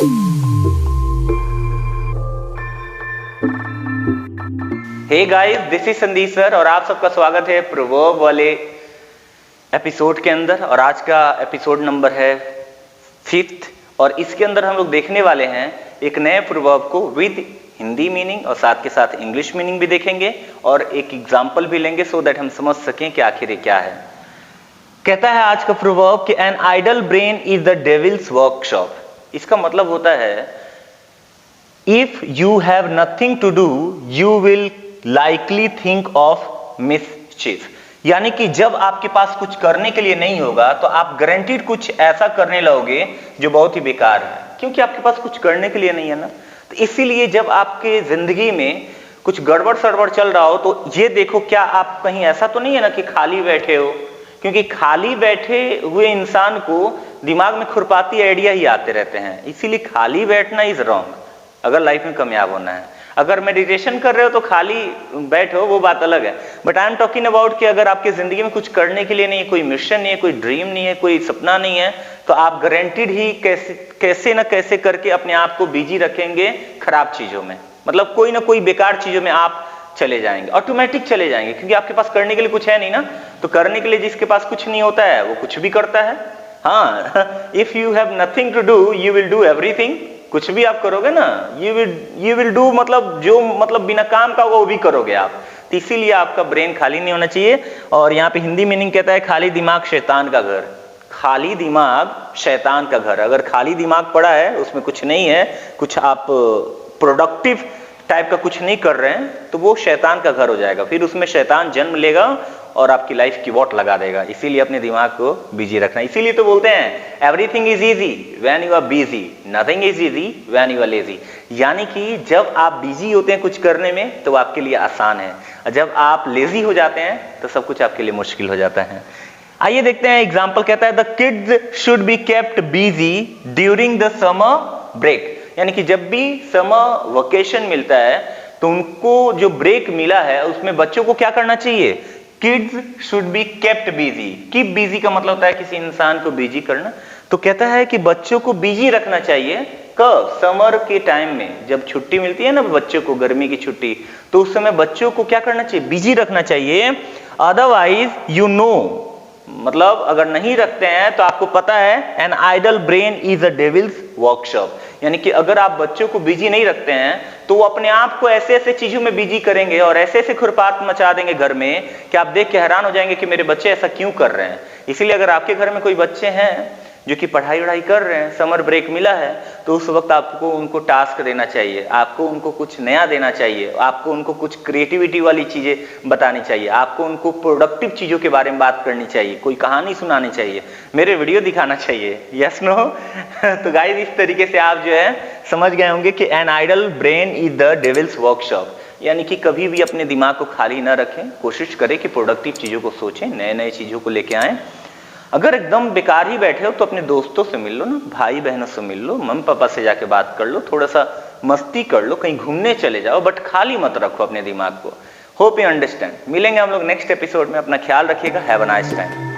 Hey guys, this is Sandeep sir और आप सबका स्वागत है प्रोवर्ब वाले एपिसोड के अंदर। और आज का एपिसोड नंबर है 5th और इसके अंदर हम लोग देखने वाले हैं एक नए प्रोवर्ब को विद हिंदी मीनिंग और साथ के साथ इंग्लिश मीनिंग भी देखेंगे और एक एग्जाम्पल भी लेंगे सो दैट हम समझ सकें कि आखिर ये क्या है। कहता है आज का प्रोवर्ब कि an idle brain is the devil's workshop. इसका मतलब होता है if you have nothing to do you will likely think of mischief. यानी कि जब आपके पास कुछ करने के लिए नहीं होगा तो आप गारंटीड कुछ ऐसा करने लगोगे जो बहुत ही बेकार है, क्योंकि आपके पास कुछ करने के लिए नहीं है ना। तो इसीलिए जब आपके जिंदगी में कुछ गड़बड़ सड़बड़ चल रहा हो तो ये देखो क्या आप कहीं ऐसा तो नहीं है ना कि खाली बैठे हो, क्योंकि खाली बैठे हुए इंसान को दिमाग में खुरपाती आइडिया ही आते रहते हैं। इसीलिए खाली बैठना इज रॉन्ग अगर लाइफ में कामयाब होना है। अगर मेडिटेशन कर रहे हो तो खाली बैठो, वो बात अलग है। But I am talking about कि अगर आपकी जिंदगी में कुछ करने के लिए नहीं है, कोई मिशन नहीं है, कोई ड्रीम नहीं है, कोई सपना नहीं है, तो आप गारंटीड ही कैसे ना कैसे करके अपने आप को बिजी रखेंगे खराब चीजों में। मतलब कोई ना कोई बेकार चीजों में आप चले जाएंगे, ऑटोमेटिक चले जाएंगे, क्योंकि आपके पास करने के लिए कुछ है नहीं ना। तो करने के लिए जिसके पास कुछ नहीं होता है वो कुछ भी करता है। हाँ, if you have nothing to do you will do everything. कुछ भी आप करोगे ना, यू विल डू, मतलब जो मतलब बिना काम का वो भी करोगे आप। तो इसीलिए आपका ब्रेन खाली नहीं होना चाहिए। और यहाँ पे हिंदी मीनिंग कहता है खाली दिमाग शैतान का घर। खाली दिमाग शैतान का घर। अगर खाली दिमाग पड़ा है, उसमें कुछ नहीं है, कुछ आप प्रोडक्टिव टाइप का कुछ नहीं कर रहे हैं, तो वो शैतान का घर हो जाएगा। फिर उसमें शैतान जन्म लेगा और आपकी लाइफ की वॉट लगा देगा। इसीलिए अपने दिमाग को बिजी रखना। इसीलिए तो बोलते हैं everything is easy when you are busy, nothing is easy when you are lazy. यानी कि जब आप बिजी होते हैं कुछ करने में तो आपके लिए आसान है, और जब आप लेजी हो जाते हैं तो सब कुछ आपके लिए मुश्किल हो जाता है। आइए देखते हैं एग्जाम्पल। कहता है the kids should be kept busy during the summer break. यानी कि जब भी समर वेकेशन मिलता है तो उनको जो ब्रेक मिला है उसमें बच्चों को क्या करना चाहिए? Kids should be kept busy. Keep busy का मतलब होता है किसी इंसान को बिजी करना। तो कहता है कि बच्चों को बिजी रखना चाहिए। कब? समर के टाइम में, जब छुट्टी मिलती है ना बच्चों को, गर्मी की छुट्टी, तो उस समय बच्चों को क्या करना चाहिए? बिजी रखना चाहिए। अदरवाइज यू नो, मतलब अगर नहीं रखते हैं तो आपको पता है an idle brain is a devil's workshop. यानी कि अगर आप बच्चों को बिजी नहीं रखते हैं तो वो अपने आप को ऐसे ऐसे चीजों में बिजी करेंगे और ऐसे ऐसे खुरपात मचा देंगे घर में कि आप देख के हैरान हो जाएंगे कि मेरे बच्चे ऐसा क्यों कर रहे हैं। इसीलिए अगर आपके घर में कोई बच्चे हैं जो कि पढ़ाई वढ़ाई कर रहे हैं, समर ब्रेक मिला है, तो उस वक्त आपको उनको टास्क देना चाहिए, आपको उनको कुछ नया देना चाहिए, आपको उनको कुछ क्रिएटिविटी वाली चीजें बतानी चाहिए, आपको उनको प्रोडक्टिव चीजों के बारे में बात करनी चाहिए, कोई कहानी सुनानी चाहिए, मेरे वीडियो दिखाना चाहिए। Yes no? तो गाइस इस तरीके से आप जो है समझ गए होंगे कि an idle brain is the devil's workshop. यानी कि कभी भी अपने दिमाग को खाली ना रखें, कोशिश करें कि प्रोडक्टिव चीजों को सोचें, नए नए चीजों को लेके आएं। अगर एकदम बेकार ही बैठे हो तो अपने दोस्तों से मिल लो ना, भाई बहनों से मिल लो, मम्मी पापा से जाके बात कर लो, थोड़ा सा मस्ती कर लो, कहीं घूमने चले जाओ, बट खाली मत रखो अपने दिमाग को। Hope you understand. मिलेंगे हम लोग नेक्स्ट एपिसोड में। अपना ख्याल रखिएगा। Have a nice time.